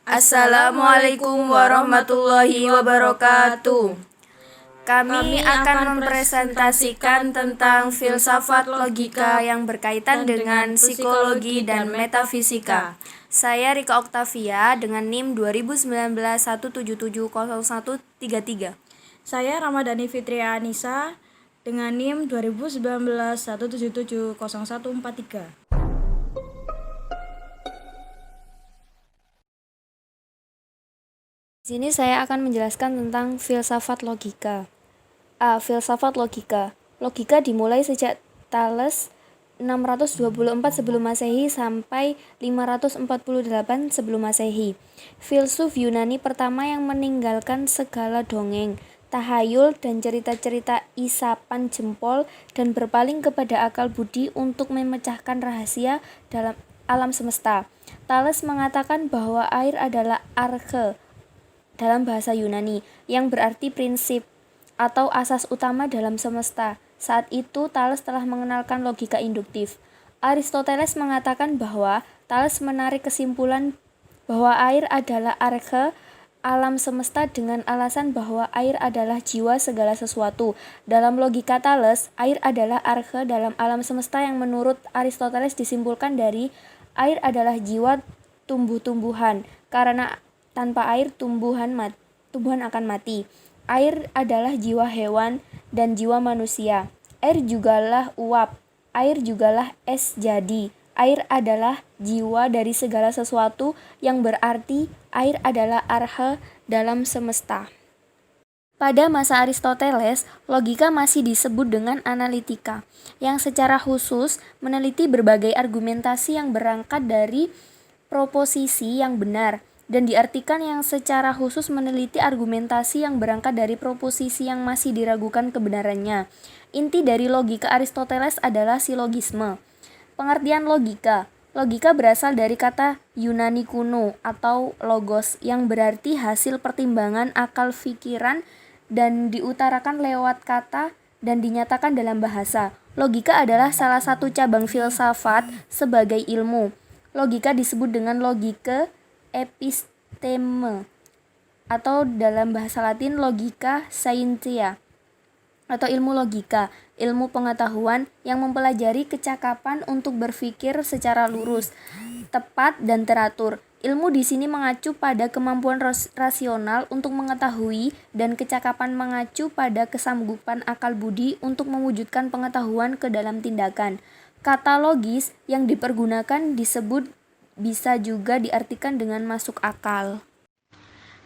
Assalamualaikum warahmatullahi wabarakatuh. Kami akan mempresentasikan tentang filsafat logika yang berkaitan dengan psikologi dan metafisika. Saya Rika Oktavia dengan NIM 2019 1770133. Saya Ramadhani Fitria Anissa dengan NIM 2019 1770143. Di sini saya akan menjelaskan tentang filsafat logika. Filsafat logika. Logika dimulai sejak Thales 624 sebelum Masehi sampai 548 sebelum Masehi. Filsuf Yunani pertama yang meninggalkan segala dongeng, tahayul dan cerita-cerita isapan jempol dan berpaling kepada akal budi untuk memecahkan rahasia dalam alam semesta. Thales mengatakan bahwa air adalah arche dalam bahasa Yunani, yang berarti prinsip atau asas utama dalam semesta. Saat itu, Thales telah mengenalkan logika induktif. Aristoteles mengatakan bahwa Thales menarik kesimpulan bahwa air adalah arche alam semesta dengan alasan bahwa air adalah jiwa segala sesuatu. Dalam logika Thales, air adalah arche dalam alam semesta yang menurut Aristoteles disimpulkan dari air adalah jiwa tumbuh-tumbuhan, karena tanpa air tumbuhan akan mati. Air adalah jiwa hewan dan jiwa manusia. Air jugalah uap, air jugalah es jadi. Air adalah jiwa dari segala sesuatu, yang berarti air adalah arche dalam semesta. Pada masa Aristoteles, logika masih disebut dengan analitika, yang secara khusus meneliti berbagai argumentasi yang berangkat dari proposisi yang benar, dan diartikan yang secara khusus meneliti argumentasi yang berangkat dari proposisi yang masih diragukan kebenarannya. Inti dari logika Aristoteles adalah silogisme. Pengertian logika. Logika berasal dari kata Yunani kuno atau logos, yang berarti hasil pertimbangan akal pikiran dan diutarakan lewat kata dan dinyatakan dalam bahasa. Logika adalah salah satu cabang filsafat sebagai ilmu. Logika disebut dengan logika episteme atau dalam bahasa Latin logika scientia atau ilmu logika, ilmu pengetahuan yang mempelajari kecakapan untuk berpikir secara lurus, tepat dan teratur. Ilmu di sini mengacu pada kemampuan rasional untuk mengetahui dan kecakapan mengacu pada kesanggupan akal budi untuk mewujudkan pengetahuan ke dalam tindakan. Kata logis yang dipergunakan disebut bisa juga diartikan dengan masuk akal.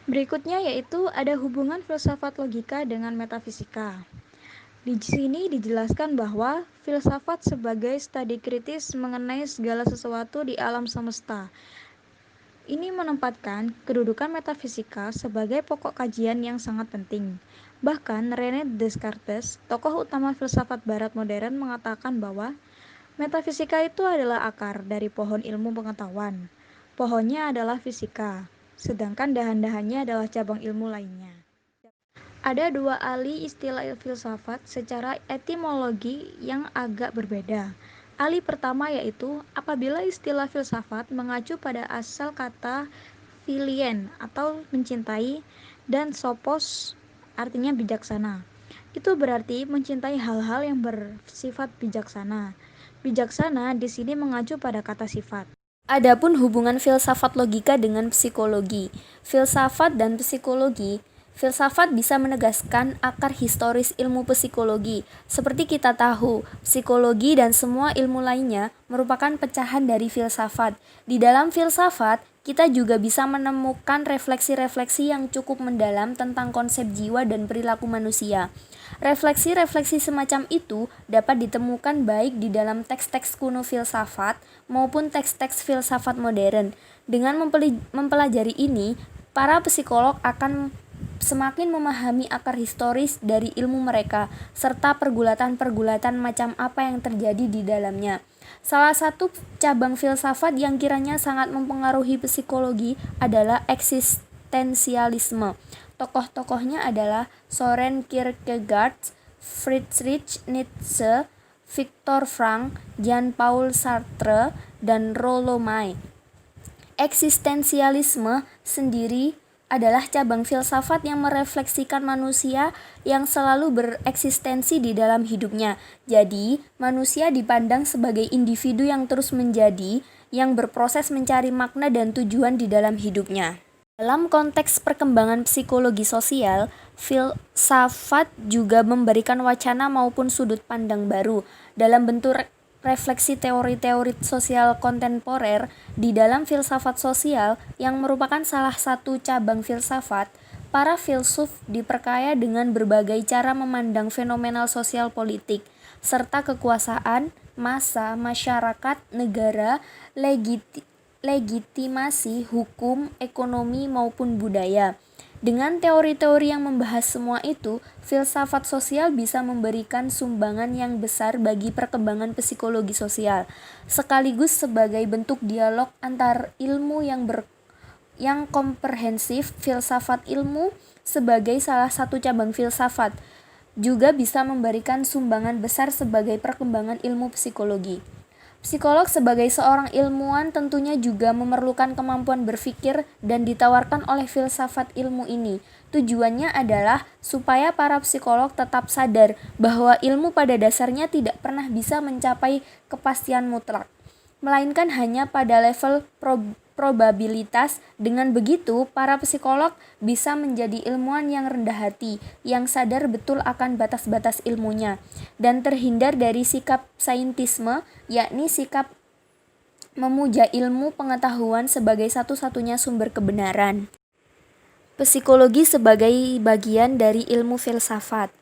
Berikutnya yaitu ada hubungan filsafat logika dengan metafisika. Di sini dijelaskan bahwa filsafat sebagai studi kritis mengenai segala sesuatu di alam semesta. Ini menempatkan kedudukan metafisika sebagai pokok kajian yang sangat penting. Bahkan René Descartes, tokoh utama filsafat barat modern, mengatakan bahwa metafisika itu adalah akar dari pohon ilmu pengetahuan. Pohonnya adalah fisika, sedangkan dahan-dahannya adalah cabang ilmu lainnya. Ada dua ahli istilah filsafat secara etimologi yang agak berbeda. Ahli pertama yaitu apabila istilah filsafat mengacu pada asal kata philien atau mencintai dan sophos artinya bijaksana. Itu berarti mencintai hal-hal yang bersifat bijaksana. Bijaksana di sini mengacu pada kata sifat. Adapun hubungan filsafat logika dengan psikologi. Filsafat dan psikologi. Filsafat bisa menegaskan akar historis ilmu psikologi. Seperti kita tahu, psikologi dan semua ilmu lainnya merupakan pecahan dari filsafat. Di dalam filsafat, kita juga bisa menemukan refleksi-refleksi yang cukup mendalam tentang konsep jiwa dan perilaku manusia. Refleksi-refleksi semacam itu dapat ditemukan baik di dalam teks-teks kuno filsafat maupun teks-teks filsafat modern. Dengan mempelajari ini, para psikolog akan semakin memahami akar historis dari ilmu mereka, serta pergulatan-pergulatan macam apa yang terjadi di dalamnya. Salah satu cabang filsafat yang kiranya sangat mempengaruhi psikologi adalah eksistensialisme. Tokoh-tokohnya adalah Søren Kierkegaard, Friedrich Nietzsche, Viktor Frankl, Jean-Paul Sartre, dan Rollo May. Eksistensialisme sendiri adalah cabang filsafat yang merefleksikan manusia yang selalu bereksistensi di dalam hidupnya. Jadi, manusia dipandang sebagai individu yang terus menjadi, yang berproses mencari makna dan tujuan di dalam hidupnya. Dalam konteks perkembangan psikologi sosial, filsafat juga memberikan wacana maupun sudut pandang baru dalam bentuk refleksi teori-teori sosial kontemporer. Di dalam filsafat sosial, yang merupakan salah satu cabang filsafat, para filsuf diperkaya dengan berbagai cara memandang fenomenal sosial politik, serta kekuasaan, massa, masyarakat, negara, legitimasi, hukum, ekonomi, maupun budaya. Dengan teori-teori yang membahas semua itu, filsafat sosial bisa memberikan sumbangan yang besar bagi perkembangan psikologi sosial, sekaligus sebagai bentuk dialog antar ilmu yang komprehensif. Filsafat ilmu sebagai salah satu cabang filsafat juga bisa memberikan sumbangan besar sebagai perkembangan ilmu psikologi. Psikolog sebagai seorang ilmuwan tentunya juga memerlukan kemampuan berpikir dan ditawarkan oleh filsafat ilmu ini. Tujuannya adalah supaya para psikolog tetap sadar bahwa ilmu pada dasarnya tidak pernah bisa mencapai kepastian mutlak, melainkan hanya pada level probabilitas. Dengan begitu, para psikolog bisa menjadi ilmuwan yang rendah hati, yang sadar betul akan batas-batas ilmunya, dan terhindar dari sikap saintisme, yakni sikap memuja ilmu pengetahuan sebagai satu-satunya sumber kebenaran. Psikologi sebagai bagian dari ilmu filsafat.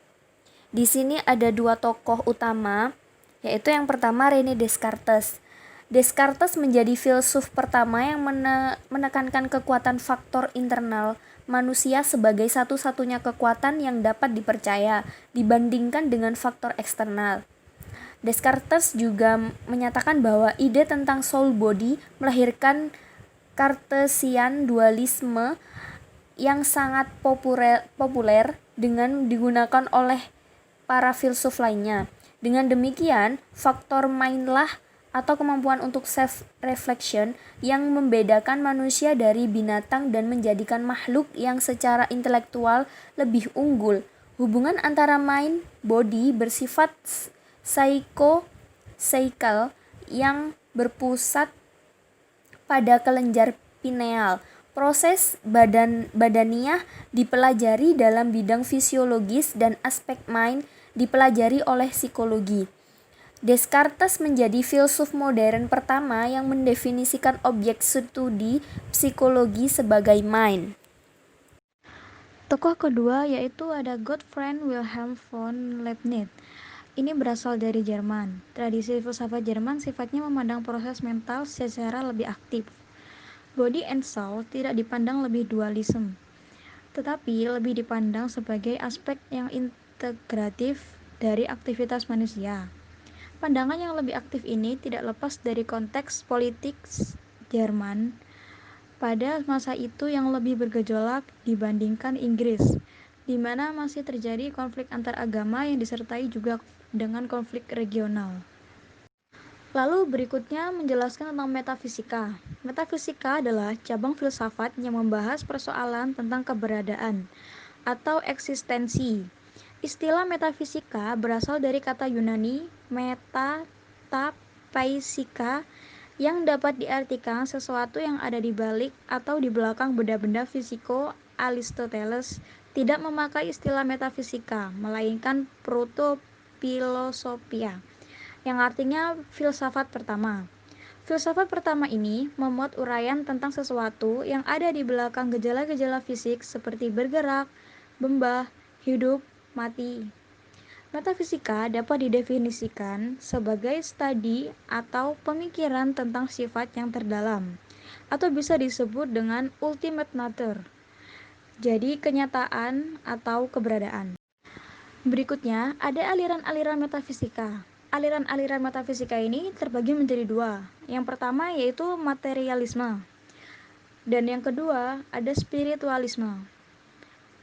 Di sini ada dua tokoh utama, yaitu yang pertama René Descartes. Descartes menjadi filsuf pertama yang menekankan kekuatan faktor internal manusia sebagai satu-satunya kekuatan yang dapat dipercaya dibandingkan dengan faktor eksternal. Descartes juga menyatakan bahwa ide tentang soul body melahirkan Cartesian dualisme yang sangat populer dengan digunakan oleh para filsuf lainnya. Dengan demikian, faktor mindlah atau kemampuan untuk self-reflection yang membedakan manusia dari binatang dan menjadikan makhluk yang secara intelektual lebih unggul. Hubungan antara mind, body bersifat psychal yang berpusat pada kelenjar pineal. Proses badaniah dipelajari dalam bidang fisiologis dan aspek mind dipelajari oleh psikologi. Descartes menjadi filsuf modern pertama yang mendefinisikan objek studi psikologi sebagai mind. Tokoh kedua yaitu ada Gottfried Wilhelm von Leibniz. Ini berasal dari Jerman. Tradisi filsafat Jerman sifatnya memandang proses mental secara lebih aktif. Body and soul tidak dipandang lebih dualisme, tetapi lebih dipandang sebagai aspek yang integratif dari aktivitas manusia. Pandangan yang lebih aktif ini tidak lepas dari konteks politik Jerman pada masa itu yang lebih bergejolak dibandingkan Inggris, di mana masih terjadi konflik antar agama yang disertai juga dengan konflik regional. Lalu berikutnya menjelaskan tentang metafisika. Metafisika adalah cabang filsafat yang membahas persoalan tentang keberadaan atau eksistensi. Istilah metafisika berasal dari kata Yunani meta tapaisika yang dapat diartikan sesuatu yang ada di balik atau di belakang benda-benda fisiko. Aristoteles tidak memakai istilah metafisika, melainkan proto-filosofia, yang artinya filsafat pertama. Filsafat pertama ini memuat uraian tentang sesuatu yang ada di belakang gejala-gejala fisik seperti bergerak, bembah, hidup, mati. Metafisika dapat didefinisikan sebagai studi atau pemikiran tentang sifat yang terdalam, atau bisa disebut dengan ultimate nature, jadi kenyataan atau keberadaan. Berikutnya ada aliran-aliran metafisika. Aliran-aliran metafisika ini terbagi menjadi dua. Yang pertama yaitu materialisme, dan yang kedua ada spiritualisme.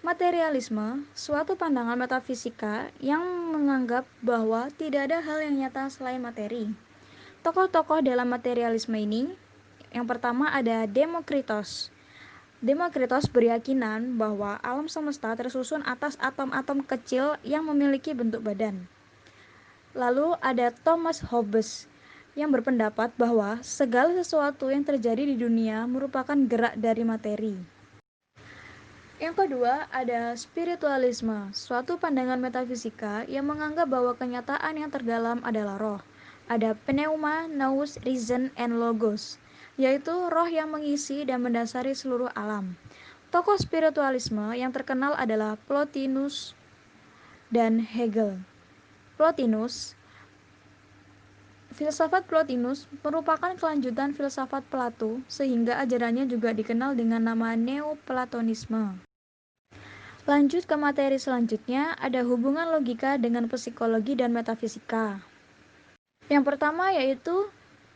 Materialisme, suatu pandangan metafisika yang menganggap bahwa tidak ada hal yang nyata selain materi. Tokoh-tokoh dalam materialisme ini Yang pertama ada Demokritos. Demokritos berkeyakinan bahwa alam semesta tersusun atas atom-atom kecil yang memiliki bentuk badan. Lalu ada Thomas Hobbes yang berpendapat bahwa segala sesuatu yang terjadi di dunia merupakan gerak dari materi. Yang kedua ada spiritualisme, suatu pandangan metafisika yang menganggap bahwa kenyataan yang terdalam adalah roh. Ada pneuma, nous, reason, and logos, yaitu roh yang mengisi dan mendasari seluruh alam. Tokoh spiritualisme yang terkenal adalah Plotinus dan Hegel. Filsafat Plotinus merupakan kelanjutan filsafat Plato, sehingga ajarannya juga dikenal dengan nama Neoplatonisme. Lanjut ke materi selanjutnya, ada hubungan logika dengan psikologi dan metafisika. Yang pertama yaitu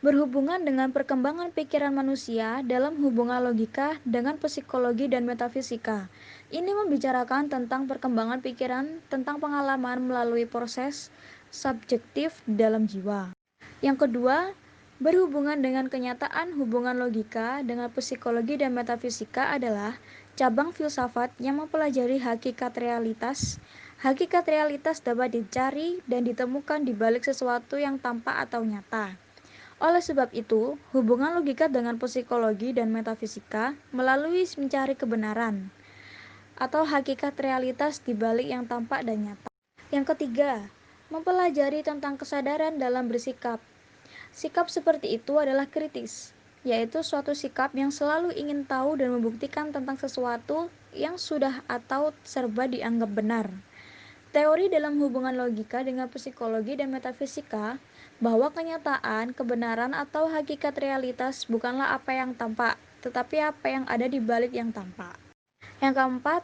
berhubungan dengan perkembangan pikiran manusia dalam hubungan logika dengan psikologi dan metafisika. Ini membicarakan tentang perkembangan pikiran tentang pengalaman melalui proses subjektif dalam jiwa. Yang kedua, berhubungan dengan kenyataan hubungan logika dengan psikologi dan metafisika adalah cabang filsafat yang mempelajari hakikat realitas. Hakikat realitas dapat dicari dan ditemukan di balik sesuatu yang tampak atau nyata. Oleh sebab itu, hubungan logika dengan psikologi dan metafisika melalui mencari kebenaran atau hakikat realitas di balik yang tampak dan nyata. Yang ketiga, mempelajari tentang kesadaran dalam bersikap. Sikap seperti itu adalah kritis, yaitu suatu sikap yang selalu ingin tahu dan membuktikan tentang sesuatu yang sudah atau serba dianggap benar. Teori dalam hubungan logika dengan psikologi dan metafisika bahwa kenyataan, kebenaran atau hakikat realitas bukanlah apa yang tampak, tetapi apa yang ada di balik yang tampak. Yang keempat,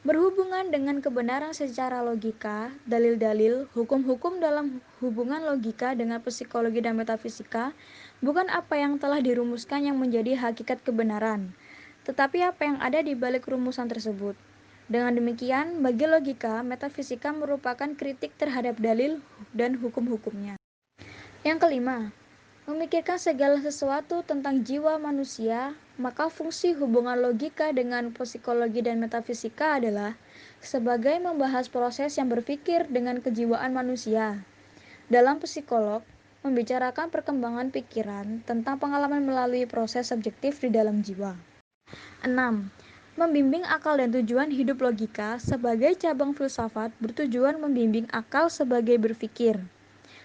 berhubungan dengan kebenaran secara logika, dalil-dalil, hukum-hukum dalam hubungan logika dengan psikologi dan metafisika bukan apa yang telah dirumuskan yang menjadi hakikat kebenaran, tetapi apa yang ada di balik rumusan tersebut. Dengan demikian, bagi logika, metafisika merupakan kritik terhadap dalil dan hukum-hukumnya. Yang kelima, memikirkan segala sesuatu tentang jiwa manusia, maka fungsi hubungan logika dengan psikologi dan metafisika adalah sebagai membahas proses yang berpikir dengan kejiwaan manusia. Dalam psikolog, membicarakan perkembangan pikiran tentang pengalaman melalui proses subjektif di dalam jiwa. 6. Membimbing akal dan tujuan hidup logika sebagai cabang filsafat bertujuan membimbing akal sebagai berpikir.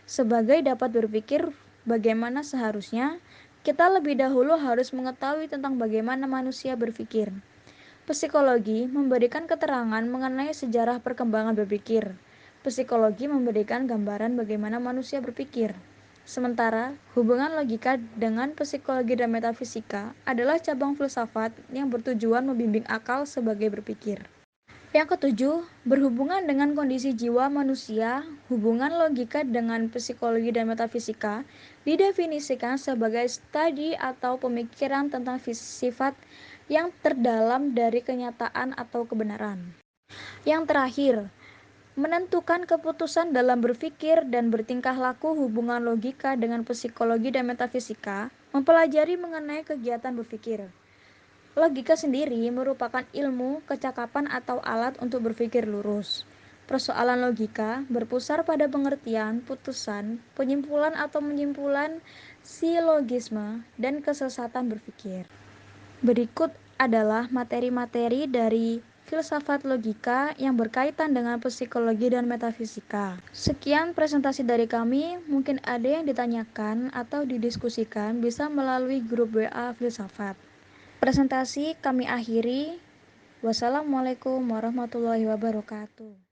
Sebagai dapat berpikir bagaimana seharusnya, kita lebih dahulu harus mengetahui tentang bagaimana manusia berpikir. Psikologi memberikan keterangan mengenai sejarah perkembangan berpikir. Psikologi memberikan gambaran bagaimana manusia berpikir. Sementara, hubungan logika dengan psikologi dan metafisika adalah cabang filsafat yang bertujuan membimbing akal sebagai berpikir. Yang ketujuh, berhubungan dengan kondisi jiwa manusia, hubungan logika dengan psikologi dan metafisika didefinisikan sebagai studi atau pemikiran tentang sifat yang terdalam dari kenyataan atau kebenaran. Yang terakhir, menentukan keputusan dalam berpikir dan bertingkah laku. Hubungan logika dengan psikologi dan metafisika mempelajari mengenai kegiatan berpikir. Logika sendiri merupakan ilmu, kecakapan atau alat untuk berpikir lurus. Persoalan logika berpusar pada pengertian, putusan, penyimpulan atau menyimpulan, silogisme, dan kesesatan berpikir. Berikut adalah materi-materi dari filsafat logika yang berkaitan dengan psikologi dan metafisika. Sekian presentasi dari kami, mungkin ada yang ditanyakan atau didiskusikan bisa melalui grup WA Filsafat. Presentasi kami akhiri. Wassalamualaikum warahmatullahi wabarakatuh.